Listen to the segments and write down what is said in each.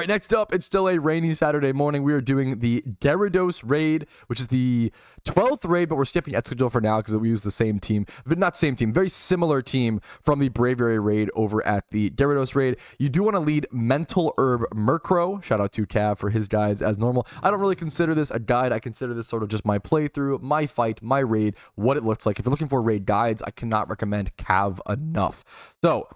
right, next up, it's still a rainy Saturday morning. We are doing the Gyarados raid, which is the 12th raid, but we're skipping Escadrille for now because we use the same team. But not same team, very similar team from the Braviary raid over at the Gyarados raid. You do want to lead Mental Herb Murkrow. Shout out to Cav for his guides as normal. I don't really consider this a guide. I consider this sort of just my playthrough, my fight, my raid, what it looks like. If you're looking for raid guides, I cannot recommend Cav enough. So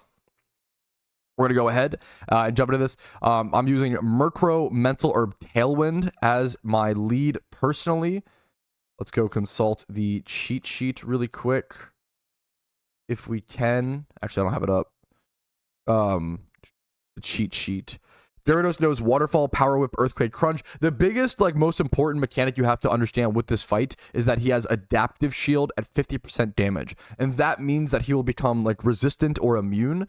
we're going to go ahead and jump into this. I'm using Murkrow, Mental Herb, Tailwind as my lead personally. Let's go consult the cheat sheet really quick. If we can. Actually, I don't have it up. The cheat sheet. Gyarados knows Waterfall, Power Whip, Earthquake, Crunch. The biggest, most important mechanic you have to understand with this fight is that he has Adaptive Shield at 50% damage. And that means that he will become, resistant or immune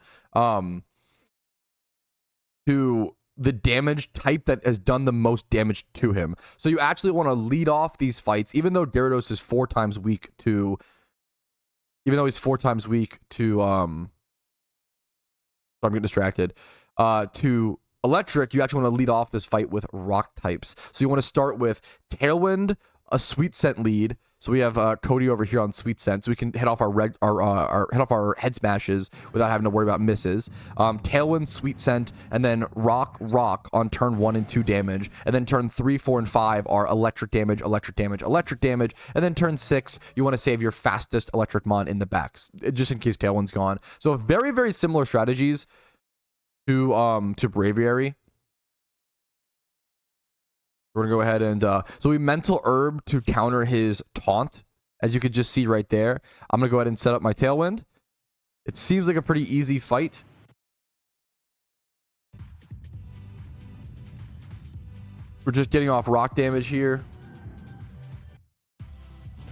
to the damage type that has done the most damage to him. So you actually want to lead off these fights, even though Gyarados is 4 times weak to... Even though he's 4 times weak to... I'm getting distracted. To Electric, you actually want to lead off this fight with Rock types. So you want to start with Tailwind, a Sweet Scent lead. So we have Cody over here on Sweet Scent, so we can hit off our head smashes without having to worry about misses. Tailwind, Sweet Scent, and then Rock on turn 1 and 2 damage, and then turn 3, 4, and 5 are electric damage, electric damage, electric damage, and then turn 6 you want to save your fastest electric mon in the backs, just in case Tailwind's gone. So very, very similar strategies to Braviary. We're going to go ahead and... so we Mental Herb to counter his taunt, as you could just see right there. I'm going to go ahead and set up my Tailwind. It seems like a pretty easy fight. We're just getting off rock damage here.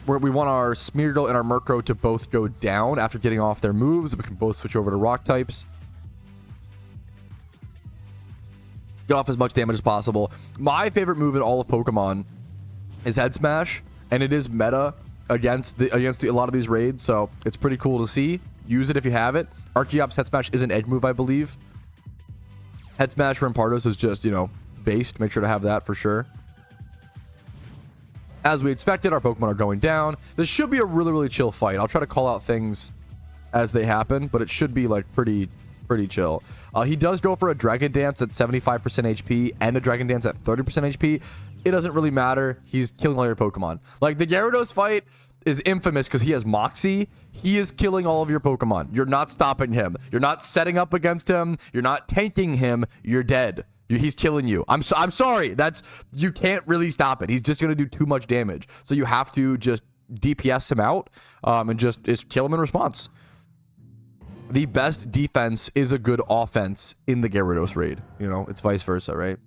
We want our Smeargle and our Murkrow to both go down after getting off their moves. We can both switch over to rock types. Get off as much damage as possible. My favorite move in all of Pokemon is Head Smash, and it is meta against a lot of these raids, so it's pretty cool to see. Use it if you have it. Archeops Head Smash is an edge move, I believe. Head Smash for Rampardos is just, based. Make sure to have that for sure. As we expected, our Pokemon are going down. This should be a really, really chill fight. I'll try to call out things as they happen, but it should be pretty chill. He does go for a Dragon Dance at 75% HP and a Dragon Dance at 30% HP. It doesn't really matter. He's killing all your Pokemon. The Gyarados fight is infamous because he has Moxie. He is killing all of your Pokemon. You're not stopping him. You're not setting up against him. You're not tanking him. You're dead. He's killing you. I'm sorry. You can't really stop it. He's just going to do too much damage. So you have to just DPS him out and just kill him in response. The best defense is a good offense in the Gyarados raid. It's vice versa, right?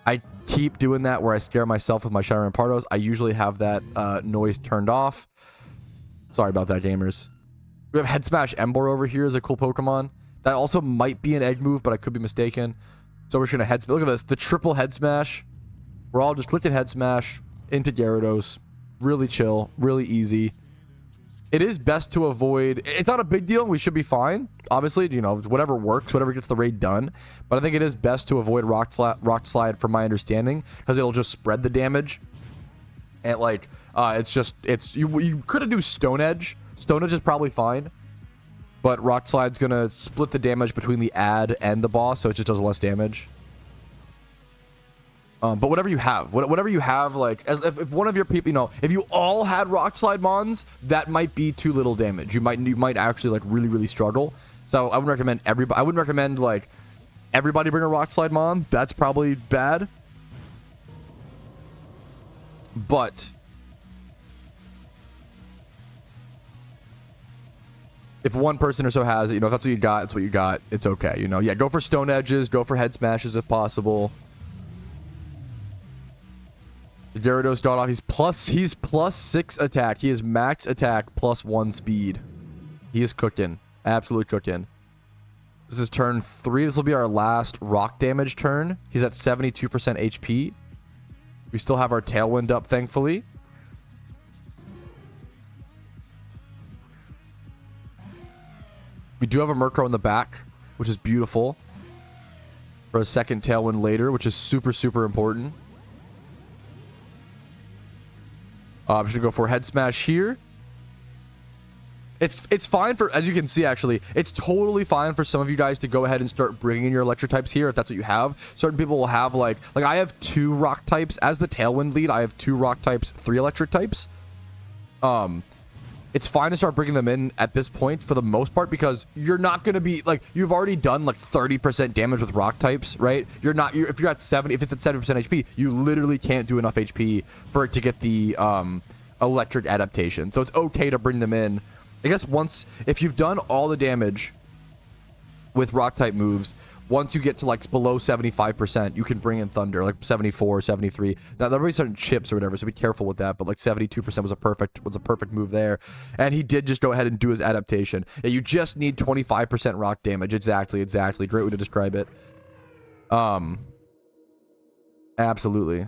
I keep doing that where I scare myself with my Shadow Rampardos. I usually have that noise turned off. Sorry about that, gamers. We have Head Smash Ember over here as a cool Pokemon. That also might be an egg move, but I could be mistaken. So we're just going to look at this. The triple Head Smash. We're all just clicking Head Smash into Gyarados. Really chill. Really easy. It is best to avoid... It's not a big deal. We should be fine. Obviously, whatever works, whatever gets the raid done. But I think it is best to avoid Rock Slide from my understanding, because it'll just spread the damage. And, you could do Stone Edge. Stone Edge is probably fine. But Rock Slide's going to split the damage between the ad and the boss, so it just does less damage. But whatever you have, if one of your people, if you all had Rock Slide Mons, that might be too little damage. You might actually really, really struggle. So I wouldn't recommend everybody. I wouldn't recommend everybody bring a Rock Slide Mon. That's probably bad. But if one person or so has it, if that's what you got, it's what you got. It's okay. Yeah, go for Stone Edges, go for Head Smashes if possible. Gyarados got off. He's plus 6 attack. He is max attack plus 1 speed. He is cooking. Absolutely cooking. This is turn 3. This will be our last rock damage turn. He's at 72% HP. We still have our Tailwind up, thankfully. We do have a Murkrow in the back, which is beautiful. for a second Tailwind later, which is super, super important. I'm just going to go for Head Smash here. It's fine for, as you can see, actually, it's totally fine for some of you guys to go ahead and start bringing in your electric types here if that's what you have. Certain people will have like I have 2 rock types. As the Tailwind lead, I have 2 rock types, 3 electric types. It's fine to start bringing them in at this point for the most part, because you're not going to be like, you've already done like 30% damage with rock types, right? If you're at 70, if it's at 70% HP, you literally can't do enough HP for it to get the electric adaptation. So it's okay to bring them in. I guess if you've done all the damage with rock type moves, once you get to like below 75%, you can bring in Thunder, like 74, 73. Now there'll be certain chips or whatever, so be careful with that. But like 72% was a perfect move there, and he did just go ahead and do his adaptation. Yeah, you just need 25% rock damage. Exactly. Great way to describe it. Absolutely.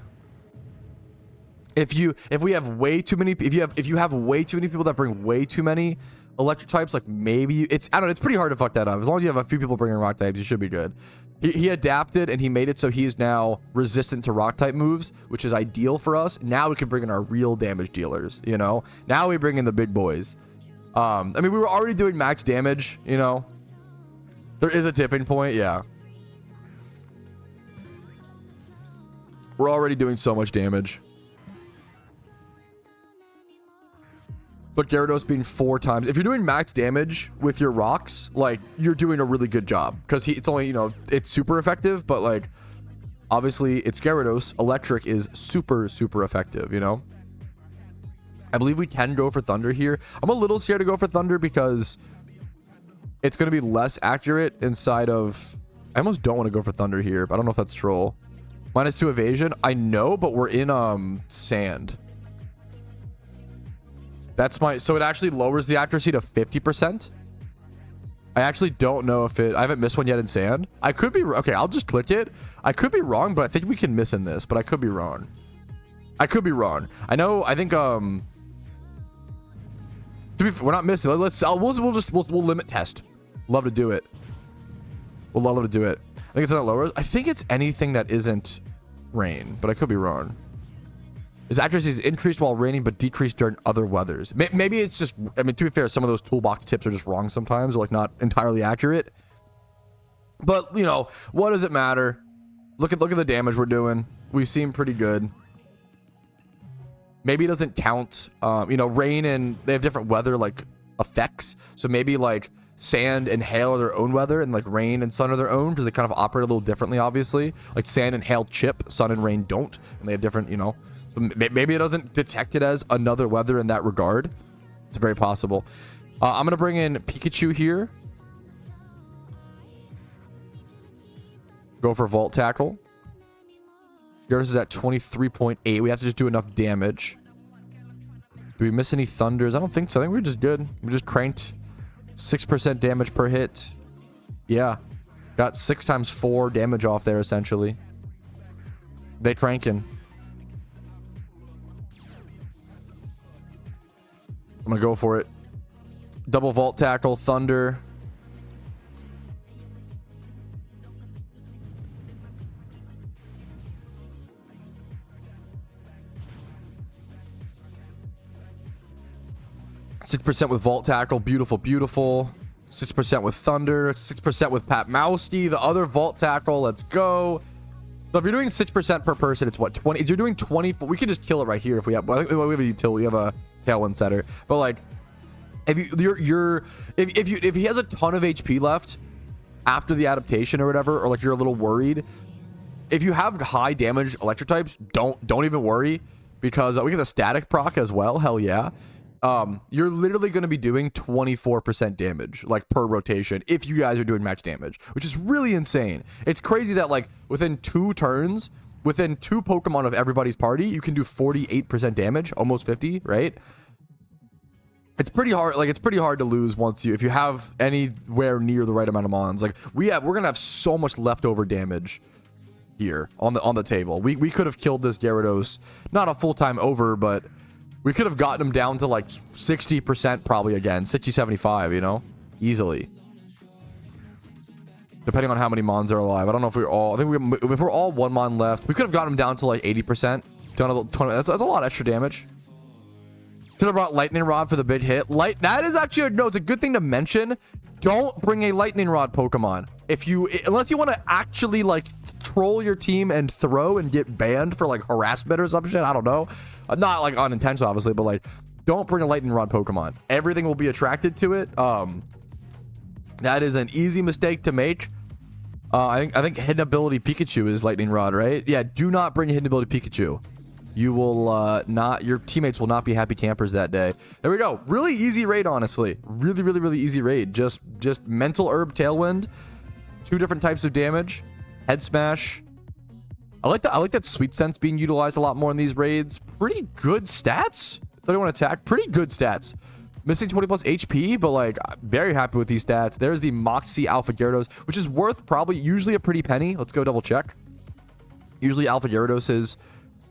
If you have way too many people that bring way too many electric types, like maybe I don't know, it's pretty hard to fuck that up. As long as you have a few people bringing rock types, you should be good. He adapted and he made it so he is now resistant to rock type moves, which is ideal for us. Now we can bring in our real damage dealers, you know? Now we bring in the big boys. I mean, we were already doing max damage, you know? There is a tipping point, yeah. We're already doing so much damage. But Gyarados being 4 times, if you're doing max damage with your rocks, like, you're doing a really good job, because it's only, you know, it's super effective, but like, obviously it's Gyarados. Electric is super, super effective, you know? I believe we can go for Thunder here. I'm a little scared to go for Thunder because it's going to be less accurate inside of, I almost don't want to go for Thunder here, but I don't know if that's troll. -2 evasion, I know, but we're in sand. So it actually lowers the accuracy to 50%. I actually don't know if I haven't missed one yet in sand. I could be, okay, I'll just click it. I could be wrong, but I think we can miss in this, but I could be wrong. I think, we're not missing. We'll limit test. Love to do it. We'll love to do it. I think it's not lowers. I think it's anything that isn't rain, but I could be wrong. His accuracy is increased while raining, but decreased during other weathers. Maybe it's just, I mean, to be fair, some of those toolbox tips are just wrong sometimes, or like not entirely accurate. But, you know, what does it matter? Look at the damage we're doing. We seem pretty good. Maybe it doesn't count. You know, rain and they have different weather like effects. So maybe like sand and hail are their own weather, and like rain and sun are their own, because they kind of operate a little differently, obviously. Like sand and hail chip, sun and rain don't, and they have different, you know. So maybe it doesn't detect it as another weather in that regard. It's very possible. I'm going to bring in Pikachu here. Go for Vault Tackle. Gyarados is at 23.8. We have to just do enough damage. Do we miss any Thunders? I don't think so. I think we're just good. We just cranked 6% damage per hit. Yeah. Got 6 times 4 damage off there, essentially. They cranking. I'm going to go for it. Double Vault Tackle, Thunder. %6 with Vault Tackle. Beautiful, beautiful. 6% with Thunder. 6% with Patrouski. The other Vault Tackle. Let's go. So if you're doing 6% per person, it's what, 20? If you're doing 20, we could just kill it right here if we have. I think we have a utility. We have a Tailwind setter, but like, if he has a ton of HP left after the adaptation or whatever, or like you're a little worried, if you have high damage electric types, don't even worry, because we get the static proc as well. Hell yeah. You're literally going to be doing 24% damage like per rotation if you guys are doing max damage, which is really insane. It's crazy that like within 2 turns, within 2 Pokemon of everybody's party, you can do 48% damage, almost 50, right? It's pretty hard. Like, it's pretty hard to lose if you have anywhere near the right amount of mons. Like, we're gonna have so much leftover damage here on the table. We could have killed this Gyarados, not a full-time over, but we could have gotten him down to like 60% probably again, 60, 75, you know, easily. depending on how many mons are alive. I don't know if we're all, if we're all 1 mon left, we could have gotten him down to like 80%. That's a lot of extra damage. Should have brought lightning rod for the big hit. That is actually no, it's a good thing to mention. Don't bring a lightning rod Pokemon unless you want to actually like troll your team and throw and get banned for like harassment or some shit. I don't know, not like unintentional obviously, but like don't bring a lightning rod Pokemon. Everything will be attracted to it. That is an easy mistake to make. I think hidden ability Pikachu is lightning rod, right? Yeah, do not bring a hidden ability Pikachu. You will your teammates will not be happy campers that day. There we go. Really easy raid, honestly. Really easy raid. Just mental herb tailwind. 2 different types of damage. Head smash. I like that sweet sense being utilized a lot more in these raids. Pretty good stats. 31 attack. Pretty good stats. Missing 20 plus HP, but like very happy with these stats. There's the Moxie Alpha Gyarados, which is worth probably usually a pretty penny. Let's go double check. Usually Alpha Gyaradoses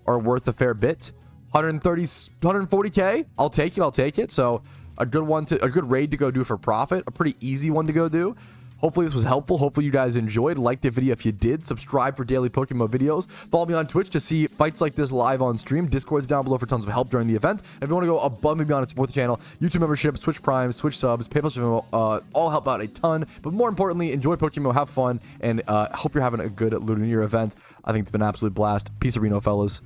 are worth a fair bit. 140k. I'll take it. So a good raid to go do for profit. A pretty easy one to go do. Hopefully this was helpful. Hopefully you guys enjoyed. Like the video if you did. Subscribe for daily PokeMMO videos. Follow me on Twitch to see fights like this live on stream. Discord's down below for tons of help during the event. If you want to go above and beyond and support the channel, YouTube memberships, Twitch Primes, Twitch subs, PayPal, all help out a ton. But more importantly, enjoy PokeMMO, have fun, and hope you're having a good Lunar event. I think it's been an absolute blast. Peace, Reno, fellas.